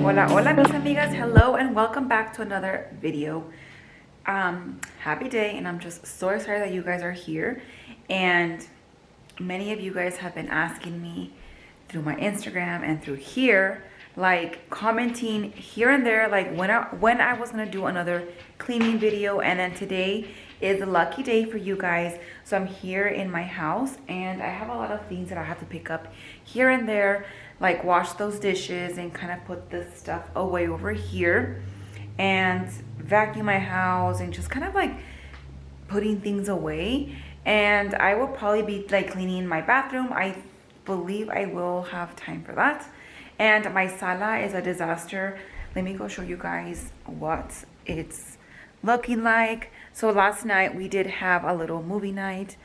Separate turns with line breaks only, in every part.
Hola, hola mis amigas, hello and welcome back to another video. Happy day, and I'm just so excited that you guys are here. And many of you guys have been asking me through my Instagram and through here, like commenting here and there, like when I was gonna do another cleaning video. And then today is a lucky day for you guys. So I'm here in my house and I have a lot of things that I have to pick up here and there, like wash those dishes and kind of put this stuff away over here and vacuum my house and just kind of like putting things away. And I will probably be like cleaning my bathroom. I believe I will have time for that. And my sala is a disaster. Let me go show you guys what it's looking like. So last night we did have a little movie night,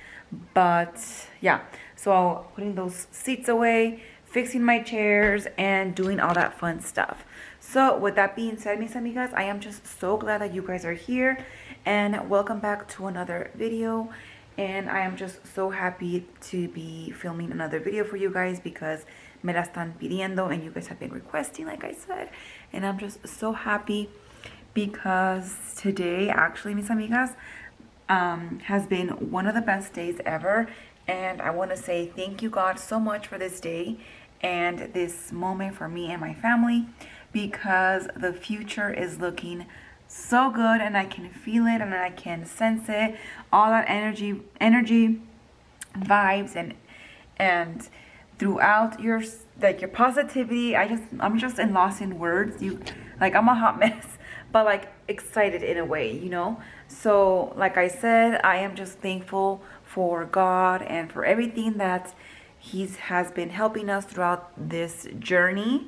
but yeah, so putting those seats away, fixing my chairs, and doing all that fun stuff. So with that being said, mis amigas, I am just so glad that you guys are here and welcome back to another video. And I am just so happy to be filming another video for you guys because me la están pidiendo and you guys have been requesting, like I said. And I'm just so happy because today, actually, mis amigas, has been one of the best days ever. And I want to say thank you, God, so much for this day and this moment for me and my family, because the future is looking so good and I can feel it and I can sense it, all that energy vibes and throughout your positivity. I'm just lost in words. I'm a hot mess, but like excited in a way, you know. So like I said, I am just thankful for God and for everything that He has been helping us throughout this journey.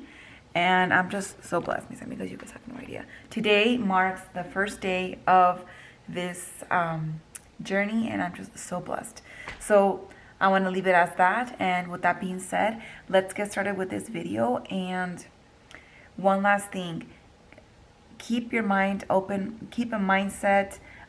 And I'm just so blessed, mis amigas. You guys have no idea. Today marks the first day of this journey, and I'm just so blessed. So I want to leave it as that. And with that being said, let's get started with this video. And one last thing, keep your mind open, keep a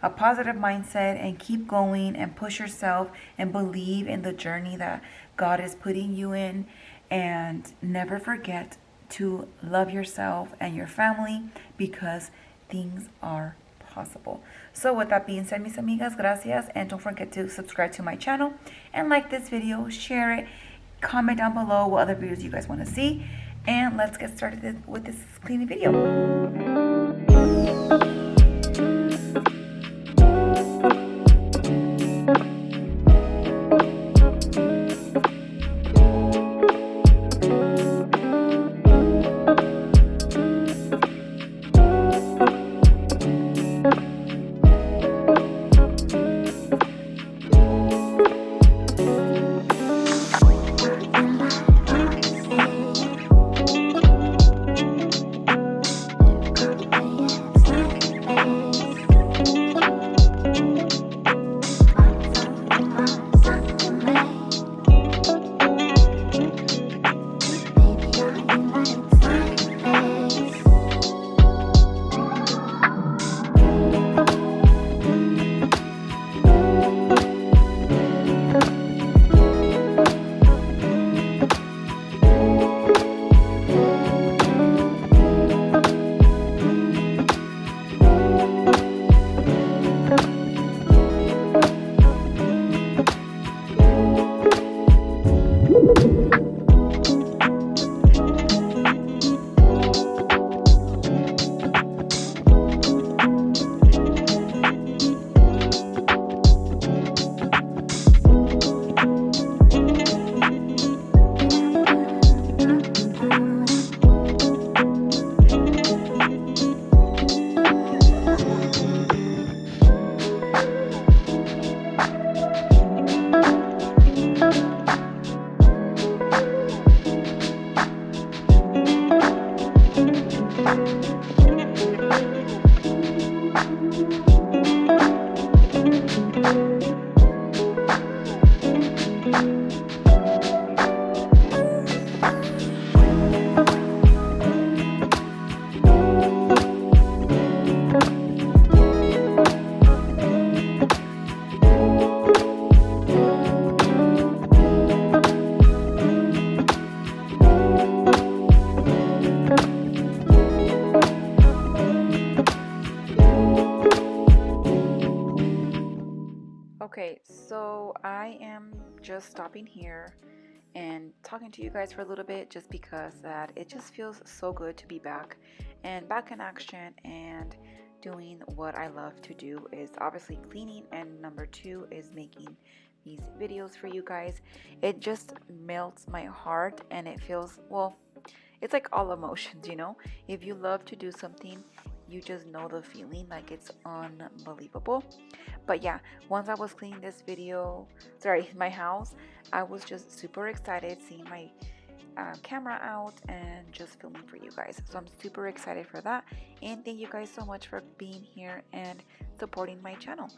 positive mindset, and keep going and push yourself and believe in the journey that God is putting you in. And never forget to love yourself and your family, because things are possible. So with that being said, mis amigas, gracias, and don't forget to subscribe to my channel and like this video, share it, comment down below what other videos you guys want to see, and let's get started with this cleaning video. just stopping here and talking to you guys for a little bit, just because that it just feels so good to be back in action and doing what I love to do, is obviously cleaning, and number two is making these videos for you guys. It just melts my heart, and it feels, well, it's like all emotions, you know. If you love to do something, you just know the feeling, like it's unbelievable. But yeah, once I was cleaning my house, I was just super excited seeing my camera out and just filming for you guys. So I'm super excited for that, and thank you guys so much for being here and supporting my channel.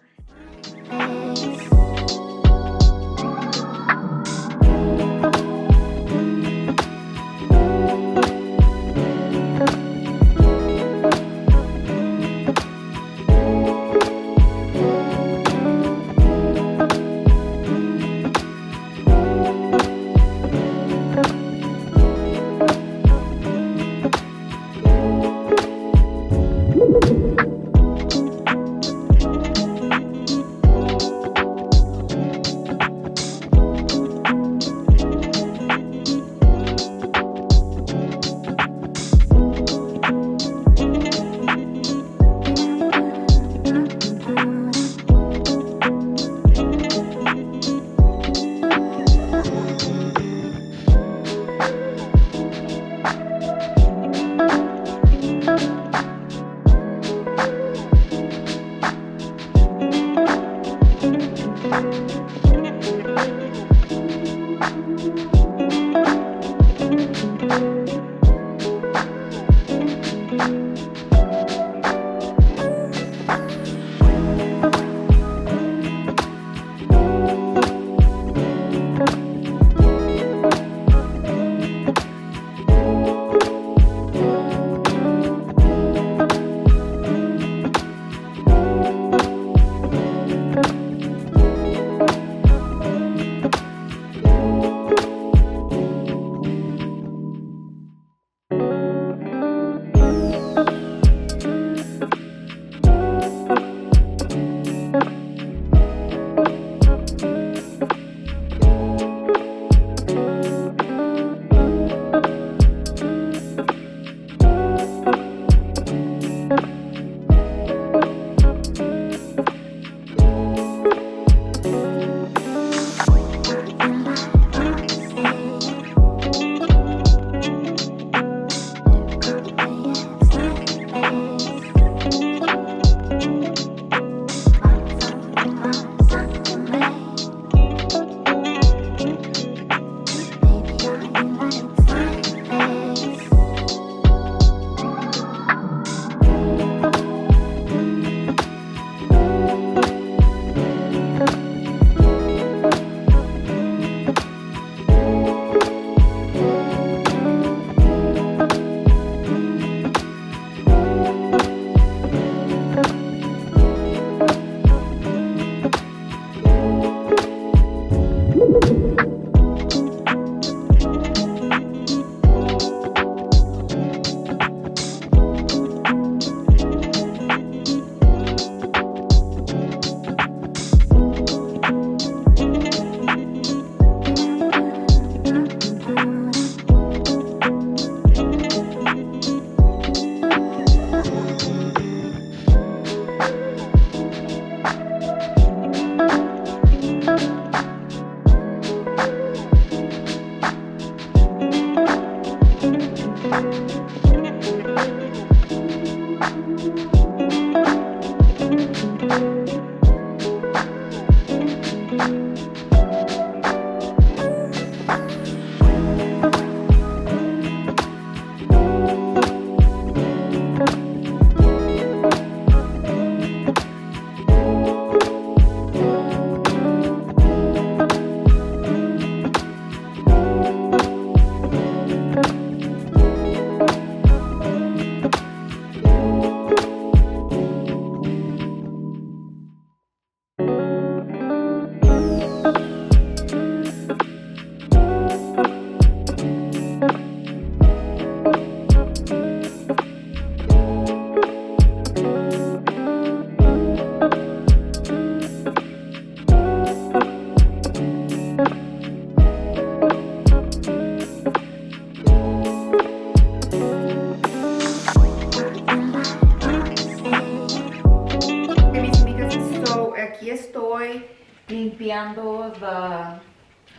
limpiando the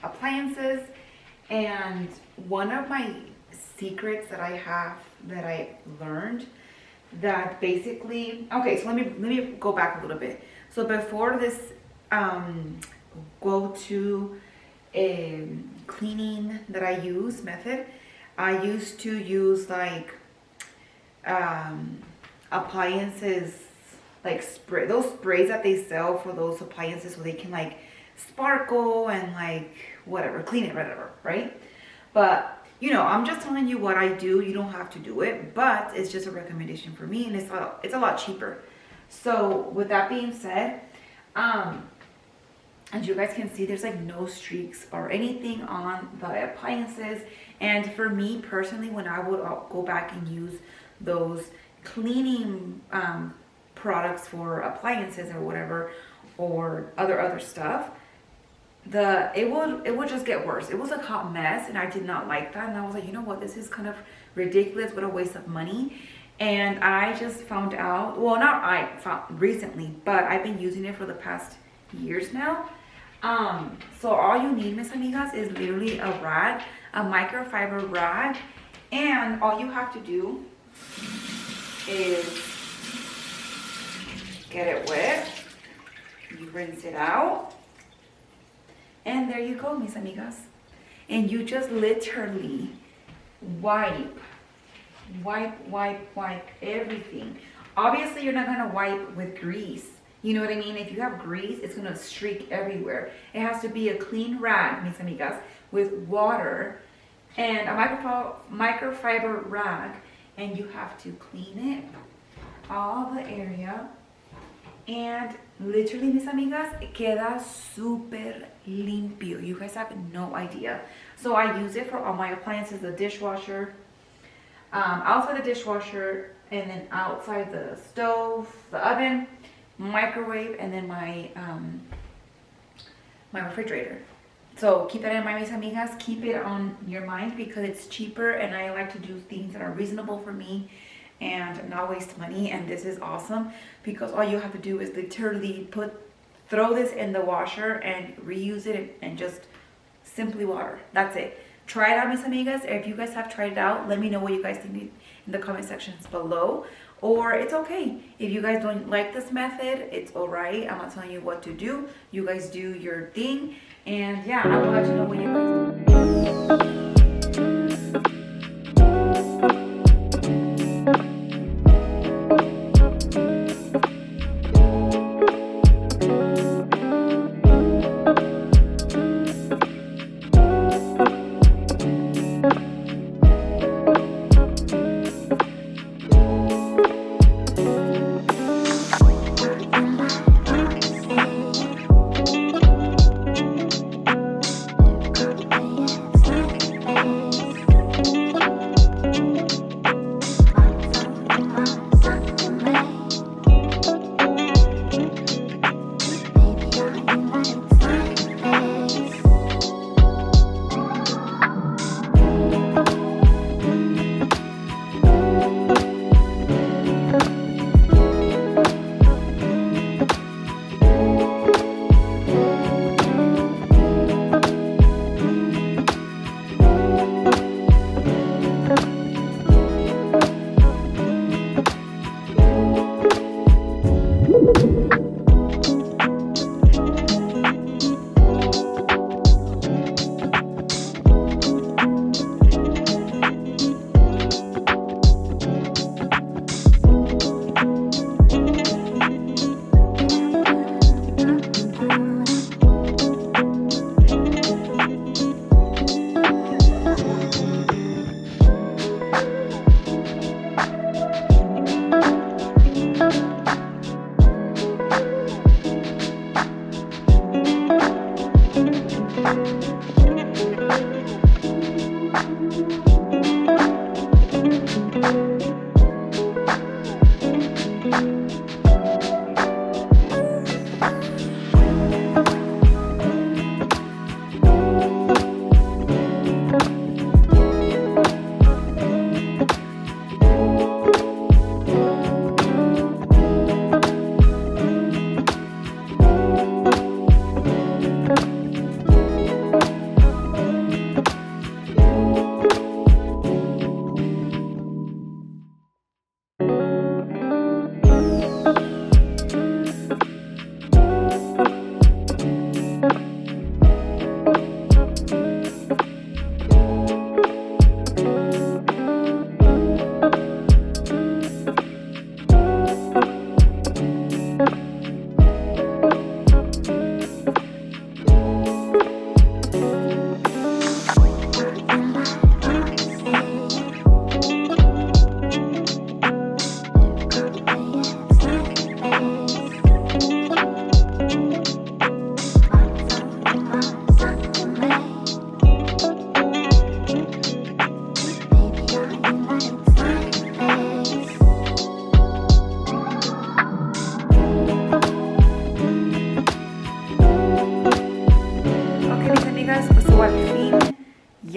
appliances, and one of my secrets that I have that I learned that basically, okay, so let me go back a little bit. So before this go to cleaning that I use method, I used to use like appliances, like spray, those sprays that they sell for those appliances so they can like sparkle and like whatever, clean it, whatever, right? But you know, I'm just telling you what I do. You don't have to do it, but it's just a recommendation for me, and it's a lot cheaper. So with that being said, as you guys can see, there's like no streaks or anything on the appliances. And for me personally, when I would go back and use those cleaning products for appliances or whatever, or other stuff, it would just get worse. It was a hot mess, and I did not like that. And I was like, you know what, this is kind of ridiculous. What a waste of money. And I just found out, well, not I found recently, but I've been using it for the past years now. So all you need, Miss Amigas, is literally a rag, a microfiber rag, and all you have to do is get it wet, you rinse it out, and there you go, Miss Amigas. And you just literally wipe everything. Obviously, you're not gonna wipe with grease. You know what I mean? If you have grease, it's gonna streak everywhere. It has to be a clean rag, Mis Amigas, with water and a microfiber rag, and you have to clean it, all the area, and literally, Mis Amigas, it queda super limpio. You guys have no idea. So I use it for all my appliances, the dishwasher, outside the dishwasher, and then outside the stove, the oven, microwave, and then my my refrigerator. So keep that in mind, Mis Amigas. Keep it on your mind because it's cheaper, and I like to do things that are reasonable for me and not waste money. And this is awesome because all you have to do is literally throw this in the washer and reuse it, and just simply water. That's it. Try it out, Mis Amigas. If you guys have tried it out, let me know what you guys think in the comment sections below. Or it's okay. If you guys don't like this method, it's all right. I'm not telling you what to do. You guys do your thing. And yeah, I will let you know what you guys do.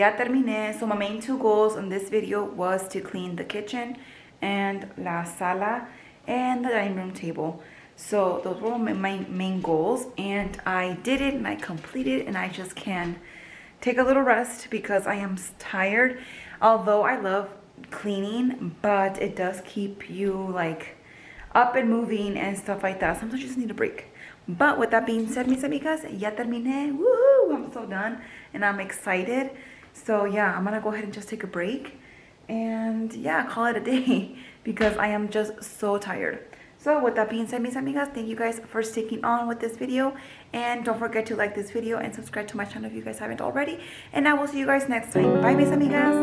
ya terminé. So my main two goals in this video was to clean the kitchen and la sala and the dining room table. So those were my main goals, and I did it and I completed it, and I just can take a little rest because I am tired. Although I love cleaning, but it does keep you like up and moving and stuff like that. Sometimes you just need a break. But with that being said, mis amigas, ya terminé. Woohoo! I'm so done and I'm excited. So yeah, I'm gonna go ahead and just take a break and yeah, call it a day because I am just so tired. So with that being said, mis amigas, thank you guys for sticking on with this video, and don't forget to like this video and subscribe to my channel if you guys haven't already, and I will see you guys next time. Bye mis amigas.